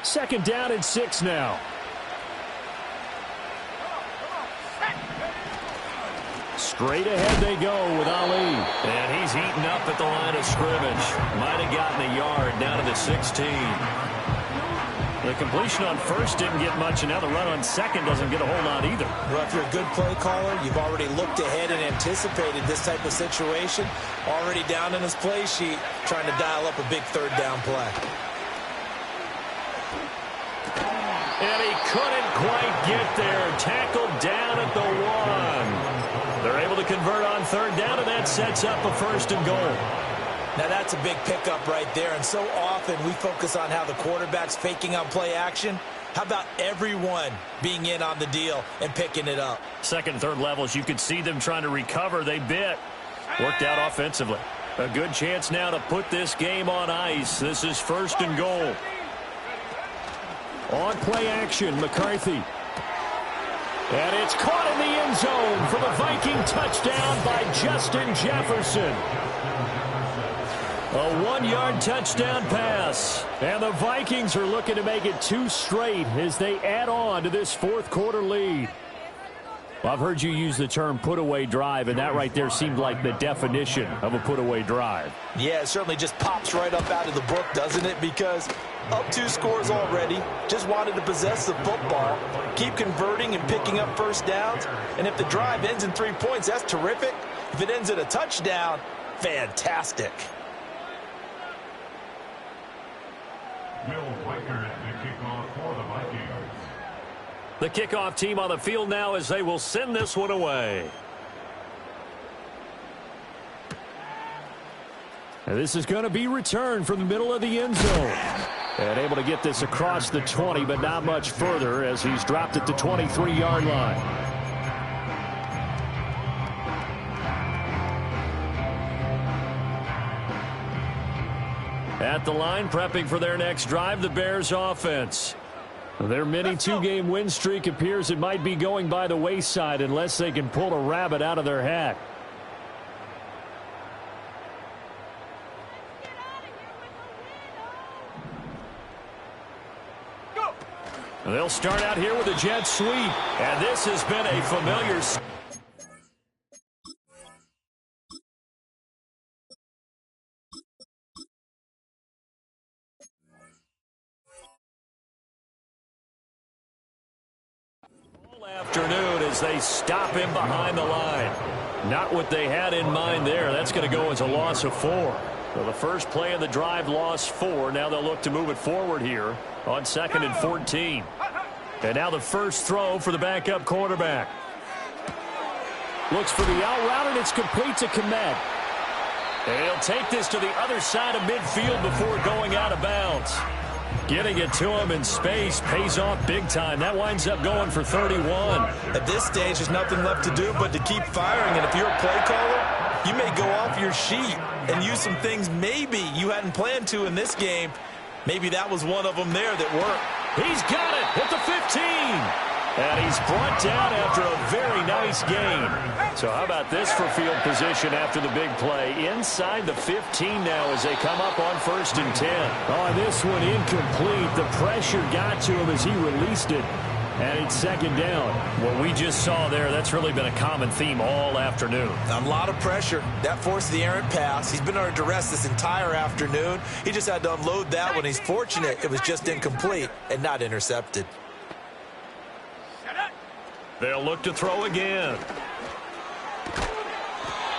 Second down and 6 now. Straight ahead they go with Ali. And he's eaten up at the line of scrimmage. Might have gotten a yard down to the 16. The completion on first didn't get much, and now the run on second doesn't get a whole lot either. Well, if you're a good play caller, you've already looked ahead and anticipated this type of situation. Already down in his play sheet, trying to dial up a big 3rd down play. And he couldn't quite get there. Tackled down at the 1. They're able to convert on 3rd down, and that sets up a 1st and goal. Now that's a big pickup right there, and so often we focus on how the quarterback's faking on play action. How about everyone being in on the deal and picking it up? 2nd and 3rd levels, you could see them trying to recover. They bit. Worked out offensively. A good chance now to put this game on ice. This is 1st and goal. On play action, McCarthy. And it's caught in the end zone for the Viking touchdown by Justin Jefferson. A 1-yard touchdown pass. And the Vikings are looking to make it 2 straight as they add on to this 4th quarter lead. Well, I've heard you use the term put-away drive, and that right there seemed like the definition of a put-away drive. Yeah, it certainly just pops right up out of the book, doesn't it? Because up 2 scores already, just wanted to possess the football, keep converting and picking up first downs. And if the drive ends in 3 points, that's terrific. If it ends in a touchdown, fantastic. Will Weicker, the kickoff for the Vikings. The kickoff team on the field now as they will send this one away. And this is going to be returned from the middle of the end zone. And able to get this across the 20, but not much further as he's dropped at the 23-yard line. At the line, prepping for their next drive, the Bears offense. Their mini two-game win streak appears it might be going by the wayside unless they can pull a rabbit out of their hat. They'll start out here with a jet sweep, and this has been a familiar. All afternoon as they stop him behind the line. Not what they had in mind there. That's going to go as a loss of 4. So the first play of the drive lost 4. Now they'll look to move it forward here on 2nd and 14. And now the first throw for the backup quarterback. Looks for the out route, and it's complete to Komet. And he'll take this to the other side of midfield before going out of bounds. Getting it to him in space pays off big time. That winds up going for 31. At this stage, there's nothing left to do but to keep firing. And if you're a play caller, you may go off your sheet and use some things maybe you hadn't planned to in this game. Maybe that was one of them there that worked. He's got it at the 15. And he's brought down after a very nice gain. So how about this for field position after the big play? Inside the 15 now as they come up on 1st and 10. Oh, this one incomplete. The pressure got to him as he released it. And it's 2nd down. What we just saw there, that's really been a common theme all afternoon. A lot of pressure. That forced the errant pass. He's been under duress this entire afternoon. He just had to unload that one. He's fortunate it was just incomplete and not intercepted. They'll look to throw again.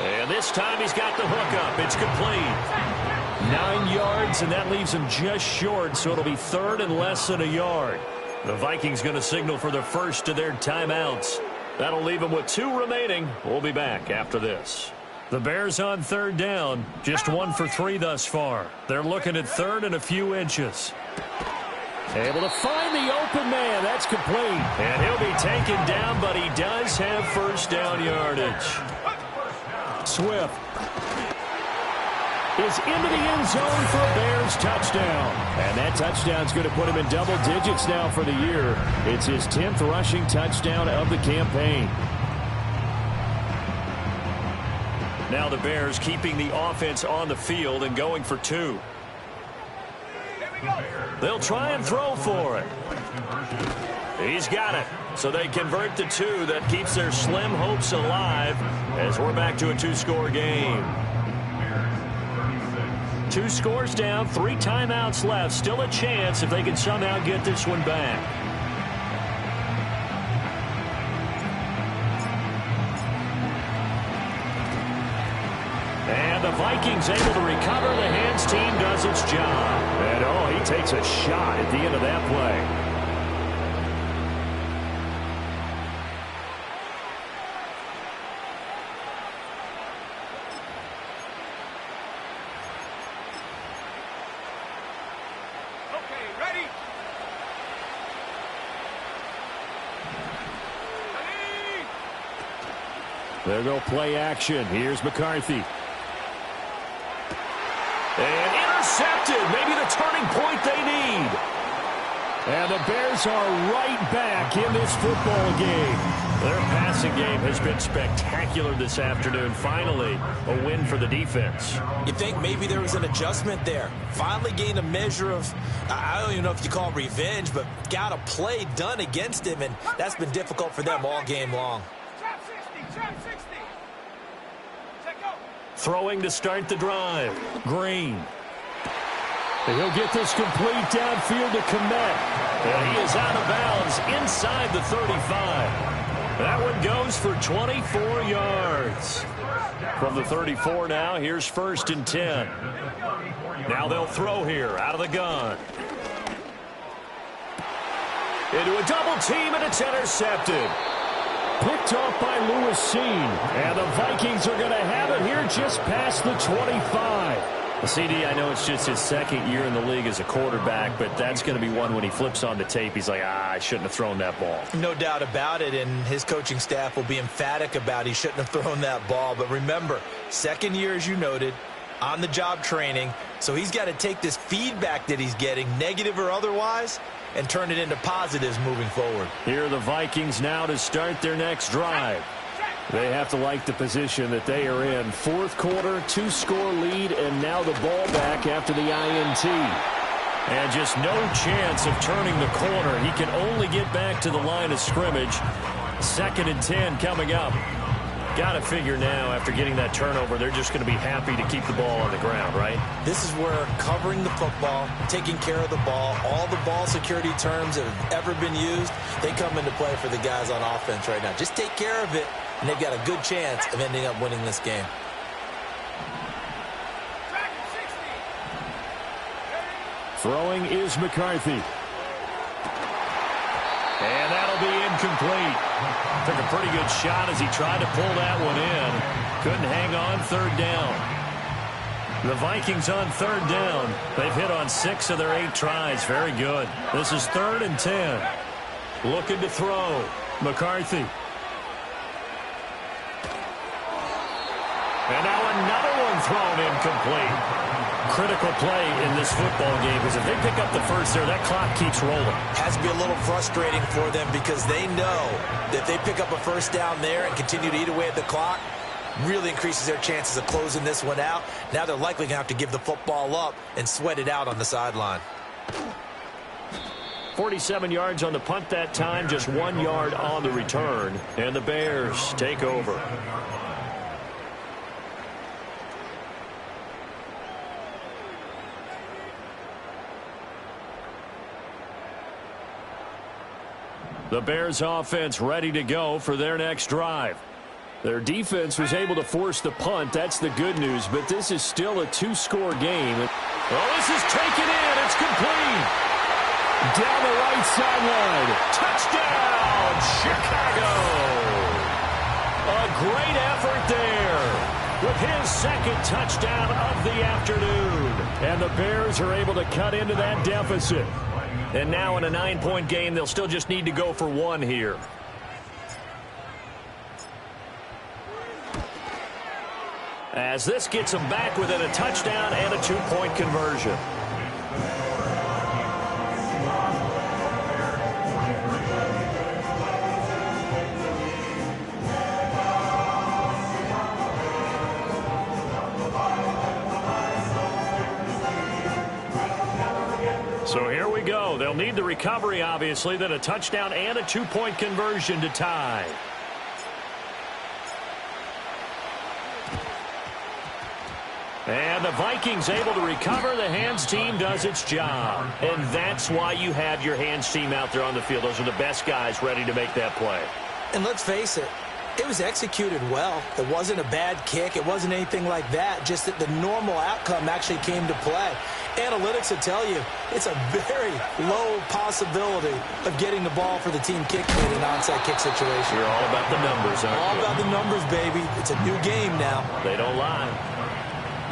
And this time he's got the hook up. It's complete. 9 yards, and that leaves him just short, so it'll be 3rd and less than a yard. The Vikings going to signal for the first of their timeouts. That'll leave them with 2 remaining. We'll be back after this. The Bears on 3rd down. Just 1 for 3 thus far. They're looking at 3rd and a few inches. Able to find the open man. That's complete. And he'll be taken down, but he does have 1st down yardage. Swift is into the end zone for a Bears touchdown. And that touchdown's going to put him in double digits now for the year. It's his 10th rushing touchdown of the campaign. Now the Bears keeping the offense on the field and going for 2. They'll try and throw for it. He's got it. So they convert the 2. That keeps their slim hopes alive as we're back to a 2-score game. 2 scores down, 3 timeouts left. Still a chance if they can somehow get this one back. And the Vikings able to recover. The hands team does its job. And oh, he takes a shot at the end of that play. There go play action. Here's McCarthy. And intercepted. Maybe the turning point they need. And the Bears are right back in this football game. Their passing game has been spectacular this afternoon. Finally, a win for the defense. You think maybe there was an adjustment there. Finally gained a measure of, I don't even know if you call it revenge, but got a play done against him, and that's been difficult for them all game long. Throwing to start the drive. Green. He'll get this complete downfield to Komet. And he is out of bounds inside the 35. That one goes for 24 yards. From the 34 now, here's 1st and 10. Now they'll throw here out of the gun. Into a double team, and it's intercepted. Picked off by Lewis Seen. And the Vikings are going to have it here just past the 25. CD, I know it's just his 2nd year in the league as a quarterback, but that's going to be one when he flips on the tape, he's like, I shouldn't have thrown that ball. No doubt about it, and his coaching staff will be emphatic about he shouldn't have thrown that ball. But remember, 2nd year, as you noted, on-the-job training, so he's got to take this feedback that he's getting, negative or otherwise, and turn it into positives moving forward. Here are the Vikings now to start their next drive. They have to like the position that they are in. 4th quarter, 2-score lead, and now the ball back after the INT. And just no chance of turning the corner. He can only get back to the line of scrimmage. 2nd and 10 coming up. Got to figure now, after getting that turnover, they're just going to be happy to keep the ball on the ground, right? This is where covering the football, taking care of the ball, all the ball security terms that have ever been used, they come into play for the guys on offense right now. Just take care of it, and they've got a good chance of ending up winning this game. Throwing is McCarthy. And that'll be incomplete. Took a pretty good shot as he tried to pull that one in. Couldn't hang on 3rd down. The Vikings on 3rd down. They've hit on 6 of their 8 tries. Very good. This is 3rd and 10. Looking to throw. McCarthy. And now another one thrown incomplete. Critical play in this football game because if they pick up the first there, that clock keeps rolling. Has to be a little frustrating for them because they know that if they pick up a 1st down there and continue to eat away at the clock, really increases their chances of closing this one out. Now they're likely going to have to give the football up and sweat it out on the sideline. 47 yards on the punt that time, just 1 yard on the return. And the Bears take over. The Bears offense ready to go for their next drive. Their defense was able to force the punt. That's the good news, but this is still a 2-score game. Oh, this is taken in. It's complete. Down the right sideline. Touchdown, Chicago. A great effort there with his 2nd touchdown of the afternoon. And the Bears are able to cut into that deficit. And now in a 9-point game, they'll still just need to go for 1 here. As this gets them back within a touchdown and a 2-point conversion. So here we go. They'll need the recovery, obviously, then a touchdown and a 2-point conversion to tie. And the Vikings able to recover. The hands team does its job. And that's why you have your hands team out there on the field. Those are the best guys ready to make that play. And let's face it, it was executed well. It wasn't a bad kick. It wasn't anything like that. Just that the normal outcome actually came to play. Analytics will tell you it's a very low possibility of getting the ball for the team kick in an onside kick situation. You're all about the numbers, aren't you? All about the numbers, baby. It's a new game now. They don't lie.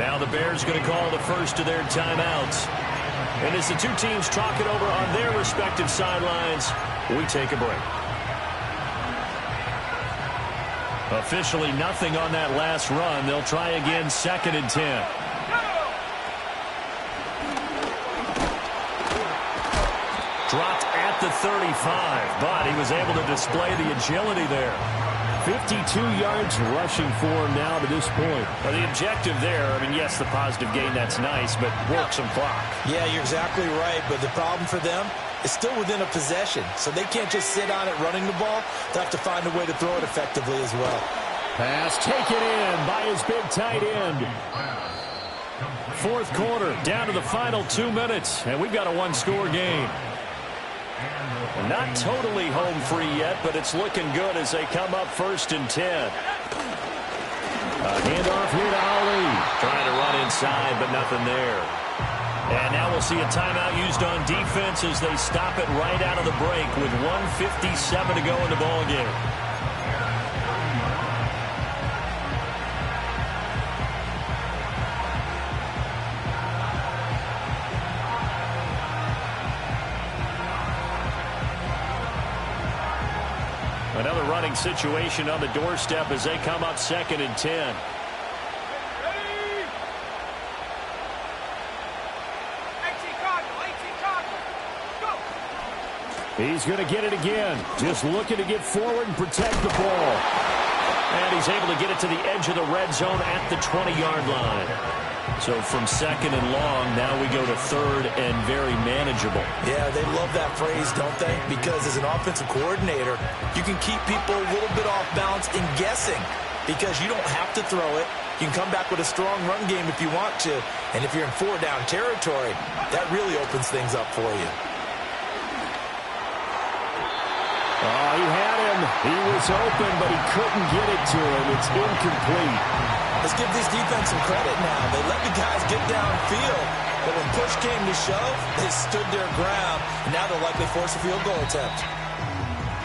Now the Bears going to call the first of their timeouts. And as the two teams talk it over on their respective sidelines, we take a break. Officially nothing on that last run. They'll try again, 2nd and 10. Dropped at the 35, but he was able to display the agility there. 52 yards rushing for him now to this point. Well, the objective there, I mean, yes, the positive gain, that's nice, but work some clock. Yeah, you're exactly right, but the problem for them is still within a possession, so they can't just sit on it running the ball. They'll have to find a way to throw it effectively as well. Pass taken in by his big tight end. 4th quarter, down to the final 2 minutes, and we've got a 1-score game. Not totally home free yet, but it's looking good as they come up 1st and 10. Handoff here to Ali. Trying to run inside, but nothing there. And now we'll see a timeout used on defense as they stop it right out of the break with 1:57 to go in the ballgame. Another running situation on the doorstep as they come up 2nd and 10. He's going to get it again. Just looking to get forward and protect the ball. And he's able to get it to the edge of the red zone at the 20-yard line. So from 2nd and long, now we go to 3rd and very manageable. Yeah, they love that phrase, don't they? Because as an offensive coordinator, you can keep people a little bit off balance in guessing because you don't have to throw it. You can come back with a strong run game if you want to. And if you're in 4-down territory, that really opens things up for you. Oh, he had him. He was open, but he couldn't get it to him. It's incomplete. Let's give this defense some credit now. They let the guys get downfield, but when push came to shove, they stood their ground, and now they'll likely force a field goal attempt.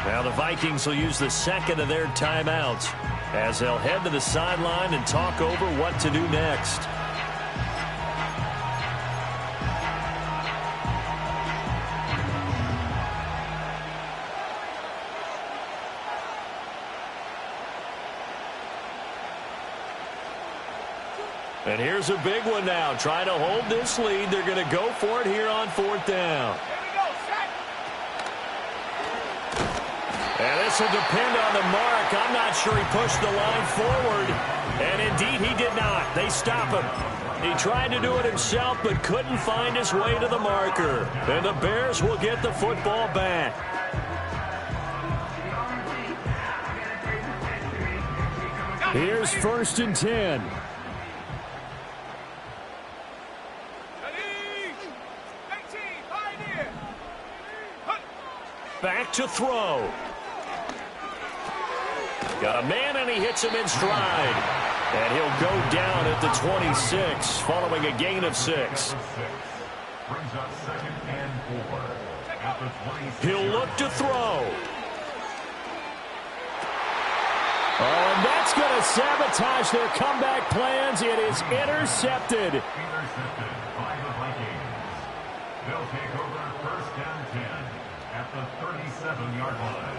Now the Vikings will use the 2nd of their timeouts as they'll head to the sideline and talk over what to do next. And here's a big one now. Trying to hold this lead. They're going to go for it here on 4th down. And this will depend on the mark. I'm not sure he pushed the line forward. And indeed, he did not. They stop him. He tried to do it himself, but couldn't find his way to the marker. And the Bears will get the football back. Here's 1st and 10. Back to throw. Got a man, and he hits him in stride. And he'll go down at the 26, following a gain of 6. He'll look to throw. Oh, and that's going to sabotage their comeback plans. It is intercepted. Intercepted by the Vikings. They'll take over 1st and 10 at the 37-yard line.